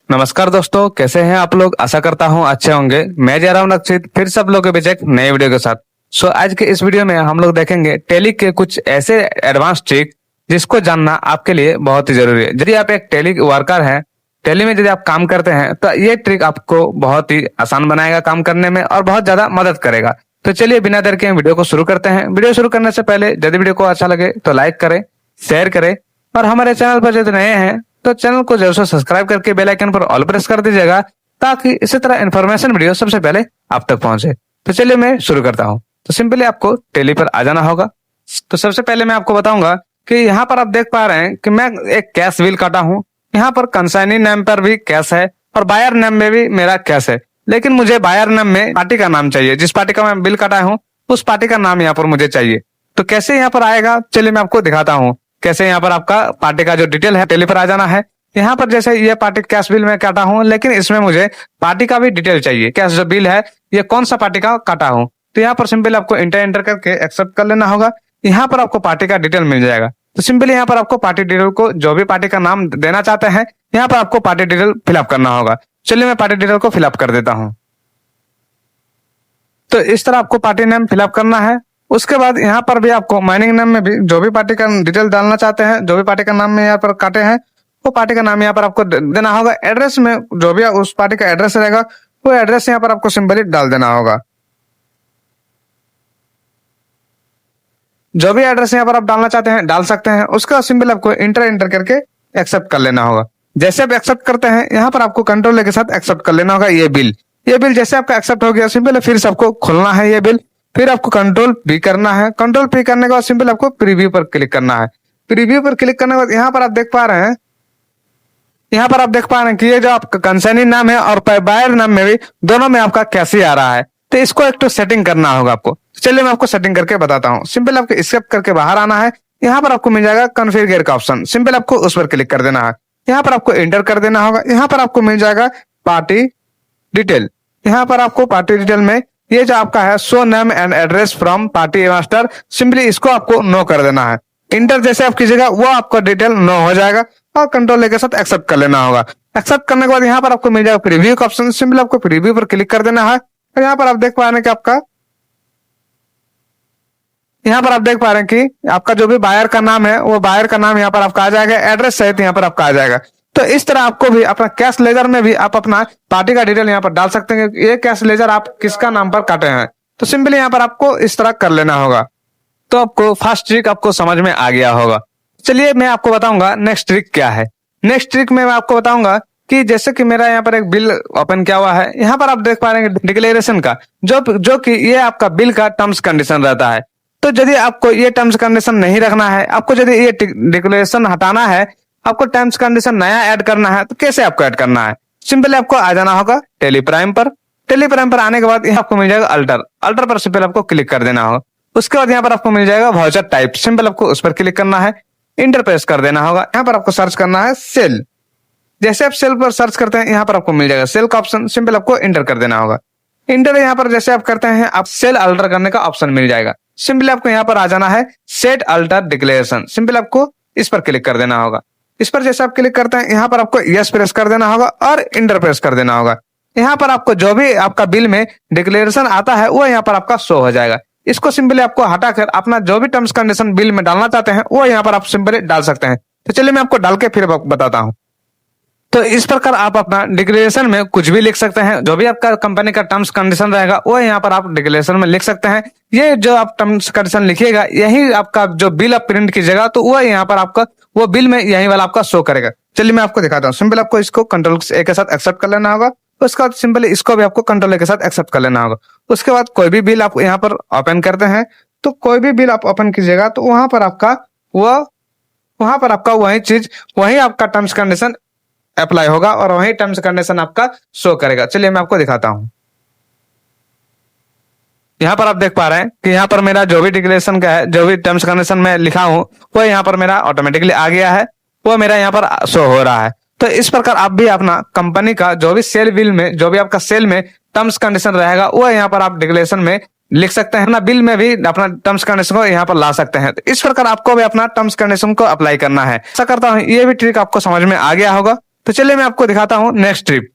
नमस्कार दोस्तों, कैसे हैं आप लोग। आशा करता हूं अच्छे होंगे। मैं जा रहा हूं नक्षित, फिर सब लोगों के बीच एक नए वीडियो के साथ। आज के इस वीडियो में हम लोग देखेंगे टेली के कुछ ऐसे एडवांस ट्रिक जिसको जानना आपके लिए बहुत ही जरूरी है। यदि आप एक टेली वर्कर हैं, टेली में यदि आप काम करते हैं, तो ये ट्रिक आपको बहुत ही आसान बनाएगा काम करने में और बहुत ज्यादा मदद करेगा। तो चलिए बिना देर के वीडियो को शुरू करते हैं। वीडियो शुरू करने से पहले यदि वीडियो को अच्छा लगे तो लाइक करें, शेयर करें और हमारे चैनल पर यदि नए हैं तो चैनल को जरूर से सब्सक्राइब करके बेल आइकन पर ऑल प्रेस कर दीजिएगा, ताकि इसी तरह इन्फॉर्मेशन वीडियो सबसे पहले आप तक पहुंचे। तो चलिए मैं शुरू करता हूं। तो सिंपली आपको टेली पर आ जाना होगा। तो सबसे पहले मैं आपको बताऊंगा कि यहाँ पर आप देख पा रहे हैं कि मैं एक कैश बिल काटा हूँ। यहाँ पर कंसाइनी नेम पर भी कैश है और बायर नेम में भी मेरा कैश है, लेकिन मुझे बायर नेम में पार्टी का नाम चाहिए। जिस पार्टी का मैं बिल काटा हूँ उस पार्टी का नाम यहाँ पर मुझे चाहिए। तो कैसे यहाँ पर आएगा, चलिए मैं आपको दिखाता हूँ कैसे यहाँ पर आपका पार्टी का जो डिटेल है टेली पर आ जाना है। यहाँ पर जैसे ये पार्टी कैश बिल में काटा हूँ, लेकिन इसमें मुझे पार्टी का भी डिटेल चाहिए। कैश जो बिल है ये कौन सा पार्टी का काटा हूँ, तो यहाँ पर सिंपली आपको एंटर करके एक्सेप्ट कर लेना होगा। यहाँ पर आपको पार्टी का डिटेल मिल जाएगा। तो सिंपली यहाँ पर आपको पार्टी डिटेल को जो भी पार्टी का नाम देना चाहते हैं, यहाँ पर आपको पार्टी डिटेल फिलअप करना होगा। चलिए मैं पार्टी डिटेल को फिलअप कर देता हूँ। तो इस तरह आपको पार्टी नेम फिलअप करना है। उसके बाद यहाँ पर भी आपको माइनिंग नेम में भी जो भी पार्टी का डिटेल डालना चाहते हैं, जो भी पार्टी का नाम में यहाँ पर काटे हैं, वो पार्टी का नाम यहाँ पर आपको देना होगा। एड्रेस में जो भी उस पार्टी का एड्रेस रहेगा वो एड्रेस यहाँ पर आपको सिंपली डाल देना होगा। जो भी एड्रेस यहाँ पर आप डालना चाहते हैं डाल सकते हैं। उसका सिंपल आपको इंटर करके एक्सेप्ट कर लेना होगा। जैसे आप एक्सेप्ट करते हैं, यहाँ पर आपको कंट्रोल के साथ एक्सेप्ट कर लेना होगा। ये बिल जैसे आपका एक्सेप्ट हो गया, सिंपल फिर से आपको खोलना है ये बिल। फिर आपको कंट्रोल पी करना है। कंट्रोल पी करने के बाद सिंपल आपको प्रीव्यू पर क्लिक करना है। प्रीव्यू पर क्लिक करने के बाद यहाँ पर आप देख पा रहे हैं, यहाँ पर आप देख पा रहे हैं कि ये जो आपका कंसाइनी नाम है और बायर नाम में भी दोनों में आपका कैसे आ रहा है। तो इसको एक तो सेटिंग करना होगा आपको। चलिए मैं आपको सेटिंग करके बताता हूँ। सिंपल आपको स्केप करके बाहर आना है। यहाँ पर आपको मिल जाएगा कॉन्फ़िगर का ऑप्शन, सिंपल आपको उस पर क्लिक कर देना है। यहाँ पर आपको एंटर कर देना होगा। यहाँ पर आपको मिल जाएगा पार्टी डिटेल। यहाँ पर आपको पार्टी डिटेल में ये जो आपका है show name and address from party master, simply इसको आपको नो कर देना है। इंटर जैसे आप कीजिएगा वो आपका डिटेल नो हो जाएगा और कंट्रोल के साथ एक्सेप्ट कर लेना होगा। एक्सेप्ट करने के बाद यहाँ पर आपको मिल जाएगा प्रीव्यू का ऑप्शन, सिंपल आपको प्रीव्यू पर क्लिक कर देना है। और यहाँ पर आप देख पा रहे हैं कि आपका जो भी बायर का नाम है वो बायर का नाम यहाँ पर आपका आ जाएगा, एड्रेस सहित यहाँ पर आपका आ जाएगा। तो इस तरह आपको भी अपना कैश लेजर में भी आप अपना पार्टी का डिटेल यहाँ पर डाल सकते हैं। ये कैश लेजर आप किसका नाम पर काटे हैं, तो सिंपली यहाँ पर आपको इस तरह कर लेना होगा। तो आपको फर्स्ट ट्रिक आपको समझ में आ गया होगा। चलिए मैं आपको बताऊंगा नेक्स्ट ट्रिक क्या है। नेक्स्ट ट्रिक में मैं आपको बताऊंगा कि जैसे कि मेरा यहाँ पर एक बिल ओपन किया हुआ है। यहाँ पर आप देख पा रहे हैं डिक्लेरेशन का जो कि ये आपका बिल का टर्म्स कंडीशन रहता है। तो यदि आपको ये टर्म्स कंडीशन नहीं रखना है, आपको यदि ये डिक्लेरेशन हटाना है, आपको टर्म्स कंडीशन नया ऐड करना है, तो कैसे आपको ऐड करना है, सिंपली आपको आ जाना होगा टेली प्राइम पर। टेली प्राइम पर आने के बाद यहाँ आपको मिल जाएगा अल्टर पर सिंपल आपको क्लिक कर देना होगा। उसके बाद यहाँ पर आपको मिल जाएगा वाउचर टाइप, सिंपल आपको उस पर क्लिक करना है, इंटर प्रेस कर देना होगा। यहाँ पर आपको सर्च करना है सेल। जैसे आप सेल पर सर्च करते हैं यहाँ पर आपको मिल जाएगा सेल का ऑप्शन, सिंपल आपको इंटर कर देना होगा। इंटर यहाँ पर जैसे आप करते हैं आप सेल अल्टर करने का ऑप्शन मिल जाएगा। सिंपली आपको यहाँ पर आ जाना है सेट अल्टर डिक्लेरेशन, सिंपल आपको इस पर क्लिक कर देना होगा। इस पर जैसे आप क्लिक करते हैं यहाँ पर आपको यस प्रेस कर देना होगा और इंटर प्रेस कर देना होगा। यहाँ पर आपको जो भी आपका बिल में डिक्लेरेशन आता है वो यहाँ पर आपका शो हो जाएगा। इसको सिंपली आपको हटाकर अपना जो भी टर्म्स कंडीशन बिल में डालना चाहते हैं वो यहाँ पर आप सिंपली डाल सकते हैं। तो चलिए मैं आपको डाल के फिर बताता हूँ। तो इस प्रकार आप अपना डिक्लेरेशन में कुछ भी लिख सकते हैं। जो भी आपका कंपनी का टर्म्स कंडीशन रहेगा वो यहाँ पर आप डिक्लेरेशन में लिख सकते हैं। ये जो आप टर्म्स कंडीशन लिखिएगा यही आपका जो बिल आप प्रिंट कीजिएगा तो वो यहाँ पर आपका वो बिल में यही वाला आपका शो करेगा। चलिए मैं आपको दिखाता हूँ। सिंपल आपको इसको कंट्रोल ए के साथ एक्सेप्ट कर लेना होगा। उसके बाद सिंपली इसको भी आपको कंट्रोल ए के साथ एक्सेप्ट कर लेना होगा। उसके बाद कोई भी बिल आप यहाँ पर ओपन करते हैं, तो कोई भी बिल आप ओपन कीजिएगा तो वहां पर आपका वही आपका टर्म्स कंडीशन अप्लाई होगा और वही टर्म्स कंडीशन आपका शो करेगा। चलिए मैं आपको दिखाता हूँ। यहाँ पर आप देख पा रहे हैं कि यहाँ पर मेरा जो भी डिक्लेरेशन का है, जो भी टर्म्स कंडीशन में लिखा हूँ वो यहाँ पर मेरा ऑटोमेटिकली आ गया है, वो मेरा यहाँ पर शो हो रहा है। तो इस प्रकार आप भी अपना कंपनी का जो भी सेल बिल में जो भी आपका सेल में टर्म्स कंडीशन रहेगा वो यहाँ पर आप डिक्लेरेशन में लिख सकते हैं। अपना बिल में भी अपना टर्म्स कंडीशन को यहाँ पर ला सकते हैं। तो इस प्रकार आपको भी अपना टर्म्स कंडीशन को अप्लाई करना है। ऐसा करता हूँ ये भी ट्रिक आपको समझ में आ गया होगा। तो चलिए मैं आपको दिखाता हूँ नेक्स्ट ट्रिक।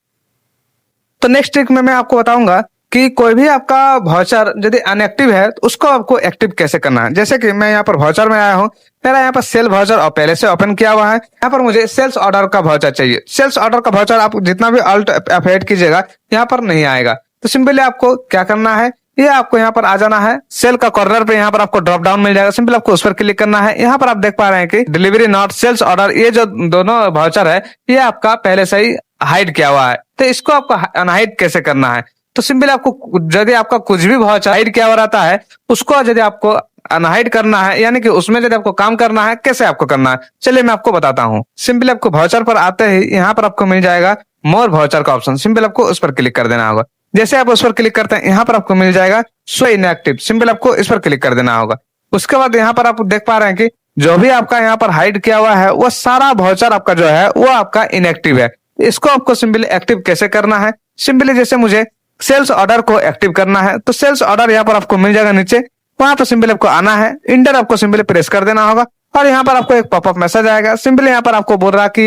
तो नेक्स्ट ट्रिक में मैं आपको बताऊंगा कि कोई भी आपका वाउचर यदि अनएक्टिव है तो उसको आपको एक्टिव कैसे करना है। जैसे कि मैं यहाँ पर वाउचर में आया हूँ, मेरा यहाँ पर सेल वाउचर और पहले से ओपन किया हुआ है। यहाँ पर मुझे सेल्स ऑर्डर का वाउचर चाहिए। सेल्स ऑर्डर का वाउचर आप जितना भी अल्ट F8 कीजिएगा यहाँ पर नहीं आएगा। तो सिंपली आपको क्या करना है, ये आपको यहाँ पर आ जाना है, सेल का कॉर्नर पे यहाँ पर आपको ड्रॉप डाउन मिल जाएगा, सिंपल आपको उस पर क्लिक करना है। यहाँ पर आप देख पा रहे हैं कि डिलीवरी नॉट सेल्स ऑर्डर, ये जो दोनों वाउचर है ये आपका पहले से ही हाइड किया हुआ है। तो इसको आपको अनहाइड कैसे करना है, तो सिंपल आपको यदि आपका कुछ भी वाउचर हाइड किया हुआ रहता है उसको यदि आपको अनहाइड करना है, यानी कि उसमें यदि आपको काम करना है, कैसे आपको करना है चलिए मैं आपको बताता हूँ। सिंपली आपको वाउचर पर आते ही यहाँ पर आपको मिल जाएगा मोर वाउचर का ऑप्शन, सिंपल आपको उस पर क्लिक कर देना होगा। जैसे आप उस पर क्लिक करते हैं यहाँ पर आपको मिल जाएगा शो इनएक्टिव, सिंपल आपको इस पर क्लिक कर देना होगा। उसके बाद यहाँ पर आप देख पा रहे हैं कि जो भी आपका यहाँ पर हाइड किया हुआ है वो सारा वाउचर आपका जो है वो आपका इनएक्टिव है। इसको आपको सिंपली एक्टिव कैसे करना है, सिंपली जैसे मुझे सेल्स ऑर्डर को एक्टिव करना है तो सेल्स ऑर्डर यहाँ पर आपको मिल जाएगा नीचे, वहां पर सिंपली आपको आना है, इंटर आपको सिंपली प्रेस कर देना होगा और यहाँ पर आपको एक पॉपअप मैसेज आएगा। सिंपली यहाँ पर आपको बोल रहा है कि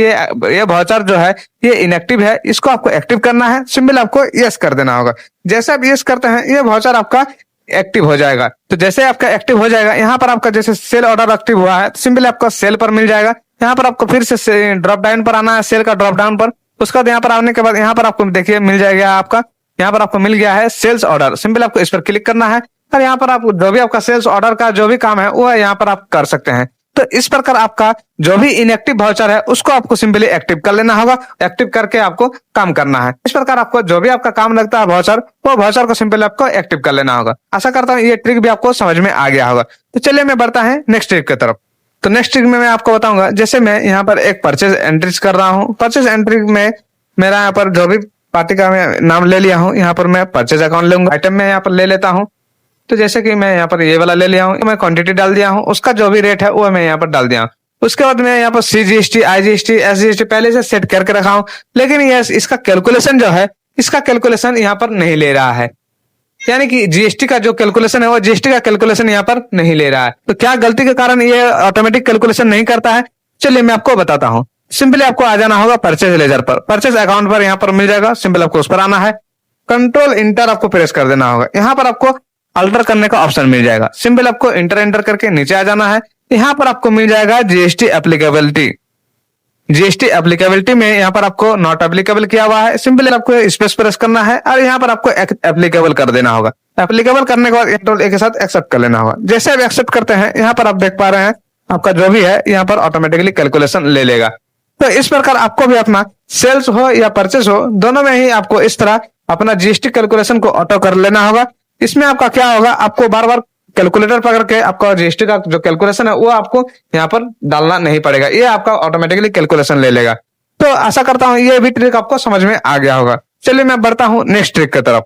ये वाउचर जो है ये इनएक्टिव है, इसको आपको एक्टिव करना है, सिंपली आपको यस कर देना होगा। जैसे आप यस करते हैं ये वाउचर आपका एक्टिव हो जाएगा। तो जैसे आपका एक्टिव हो जाएगा यहाँ पर आपका जैसे सेल ऑर्डर एक्टिव हुआ है सिंपली आपका सेल पर मिल जाएगा। यहाँ पर आपको फिर से ड्रॉप डाउन पर आना है, सेल का ड्रॉप डाउन पर। उसके बाद यहाँ पर आने के बाद यहाँ पर आपको देखिए मिल जाएगा आपका, यहाँ पर आपको मिल गया है सेल्स ऑर्डर, सिंपल आपको इस पर क्लिक करना है और यहाँ पर आप जो भी आपका सेल्स ऑर्डर का जो भी काम है वो यहाँ पर आप कर सकते हैं। तो इस प्रकार आपका जो भी इनएक्टिव वाउचर है उसको आपको सिंपली एक्टिव कर लेना होगा, एक्टिव करके आपको काम करना है। इस प्रकार आपको जो भी आपका काम लगता है वाउचर, वो वाउचर को सिंपली आपको एक्टिव कर लेना होगा। आशा करता हूँ ये ट्रिक भी आपको समझ में आ गया होगा। तो चलिए मैं बढ़ता है नेक्स्ट ट्रिक की तरफ। तो नेक्स्ट ट्रिक में मैं आपको बताऊंगा, जैसे मैं यहाँ पर एक परचेज एंट्रीज कर रहा हूँ। परचेज एंट्री में मेरा यहाँ पर जो भी पार्टी का मैं नाम ले लिया हूँ, यहाँ पर मैं परचेज अकाउंट लूंगा, आइटम में यहाँ पर ले लेता हूँ। तो जैसे कि मैं यहाँ पर ये वाला ले लिया हूँ, मैं क्वांटिटी डाल दिया हूँ, उसका जो भी रेट है वो मैं यहाँ पर डाल दिया हूँ। उसके बाद मैं यहाँ पर CGST, IGST, SGST पहले से सेट करके रखा हूँ, लेकिन ये इसका कैलकुलेशन जो है इसका कैलकुलेशन यहाँ पर नहीं ले रहा है, यानी कि GST का जो कैलकुलेशन है वो GST का कैलकुलेशन यहाँ पर नहीं ले रहा है। तो क्या गलती के कारण ये ऑटोमेटिक कैलकुलेशन नहीं करता है, चलिए मैं आपको बताता हूँ। सिंपली आपको आ जाना होगा परचेज लेजर पर, परचेज अकाउंट पर यहाँ पर मिल जाएगा, सिंपल आपको उस पर आना है, कंट्रोल इंटर आपको प्रेस कर देना होगा। यहाँ पर आपको अल्टर करने का ऑप्शन मिल जाएगा, सिंपल आपको इंटर करके नीचे आ जाना है। यहाँ पर आपको मिल जाएगा GST एप्लीकेबिलिटी। GST एप्लीकेबिलिटी में यहाँ पर आपको नॉट एप्लीकेबल किया हुआ है, सिंपली आपको स्पेस प्रेस करना है और यहाँ पर आपको एप्लीकेबल कर देना होगा। एप्लीकेबल करने के बाद कंट्रोल के साथ एक्सेप्ट कर लेना होगा। जैसे आप एक्सेप्ट करते हैं यहाँ पर आप देख पा रहे हैं आपका जो भी है यहाँ पर ऑटोमेटिकली कैलकुलेशन ले लेगा। तो इस प्रकार आपको भी अपना सेल्स हो या परचेस हो दोनों में ही आपको इस तरह अपना GST कैलकुलेशन को ऑटो कर लेना होगा। इसमें आपका क्या होगा, आपको बार बार कैलकुलेटर पकड़ के आपका GST का जो कैलकुलेशन है वो आपको यहाँ पर डालना नहीं पड़ेगा, ये आपका ऑटोमेटिकली कैलकुलेशन ले लेगा। तो आशा करता हूँ ये भी ट्रिक आपको समझ में आ गया होगा। चलिए मैं बढ़ता हूँ नेक्स्ट ट्रिक की तरफ।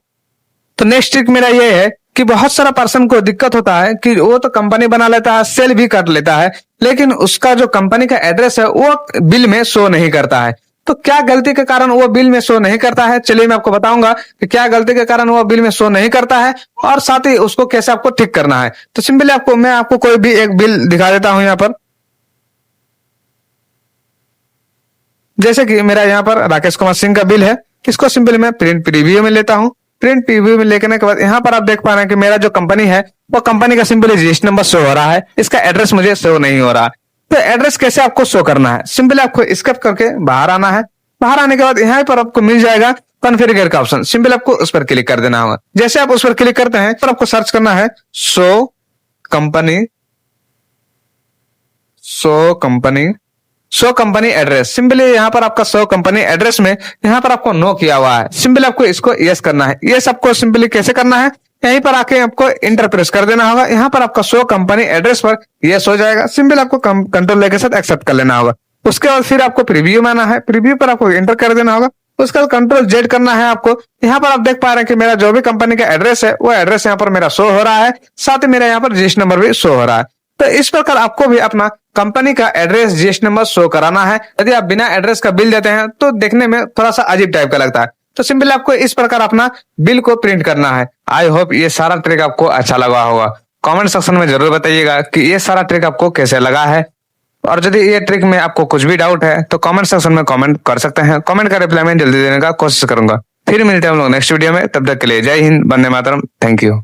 तो नेक्स्ट ट्रिक मेरा ये है कि बहुत सारा पर्सन को दिक्कत होता है कि वो तो कंपनी बना लेता है, सेल भी कर लेता है, लेकिन उसका जो कंपनी का एड्रेस है वो बिल में शो नहीं करता है। तो क्या गलती के कारण वो बिल में शो नहीं करता है, चलिए मैं आपको बताऊंगा कि क्या गलती के कारण वो बिल में शो नहीं करता है और साथ ही उसको कैसे आपको ठीक करना है। तो सिंपली मैं आपको कोई भी एक बिल दिखा देता हूं यहाँ पर। जैसे कि मेरा यहाँ पर राकेश कुमार सिंह का बिल है, इसको सिंपली मैं प्रिंट प्रीव्यू में लेता हूँ। प्रिंट प्रीव्यू में लेने के बाद यहाँ पर आप देख पा रहे हैं कि मेरा जो कंपनी है वो कंपनी का सिंपली GST नंबर शो हो रहा है, इसका एड्रेस मुझे शो नहीं हो रहा। तो एड्रेस कैसे आपको शो करना है, सिंपली आपको स्किप करके बाहर आना है। बाहर आने के बाद यहाँ पर आपको मिल जाएगा कॉन्फ़िगर का ऑप्शन, सिंपली आपको उस पर क्लिक कर देना होगा। जैसे आप उस पर क्लिक करते हैं तो आपको सर्च करना है शो कंपनी एड्रेस। सिंपली यहाँ पर आपका शो कंपनी एड्रेस में यहाँ पर आपको नो किया हुआ है, सिंपली आपको इसको यस करना है। यस आपको सिंपली कैसे करना है, यहीं पर आके आपको इंटर प्रेस कर देना होगा। यहाँ पर आपका शो कंपनी एड्रेस पर यस हो जाएगा, सिंपल आपको कंट्रोल के साथ एक्सेप्ट कर लेना होगा। उसके बाद फिर आपको प्रीव्यू में आना है, प्रीव्यू पर आपको इंटर कर देना होगा। उसके बाद कंट्रोल Z करना है आपको। यहाँ पर आप देख पा रहे हैं कि मेरा जो भी कंपनी का एड्रेस है वो एड्रेस यहाँ पर मेरा शो हो रहा है, साथ ही मेरा यहाँ पर GST नंबर भी शो हो रहा है। तो इस प्रकार आपको भी अपना कंपनी का एड्रेस GST नंबर शो कराना है। यदि आप बिना एड्रेस का बिल देते हैं तो देखने में थोड़ा सा अजीब टाइप का लगता है। तो सिंपली आपको इस प्रकार अपना बिल को प्रिंट करना है। आई होप ये सारा ट्रिक आपको अच्छा लगा होगा। कमेंट सेक्शन में जरूर बताइएगा कि ये सारा ट्रिक आपको कैसे लगा है। और यदि ये ट्रिक में आपको कुछ भी डाउट है तो कमेंट सेक्शन में कमेंट कर सकते हैं। कमेंट का रिप्लाई मैं जल्दी देने का कोशिश करूंगा। फिर मिलते हैं हम लोग नेक्स्ट वीडियो में, तब तक के लिए जय हिंद, वंदे मातरम, थैंक यू।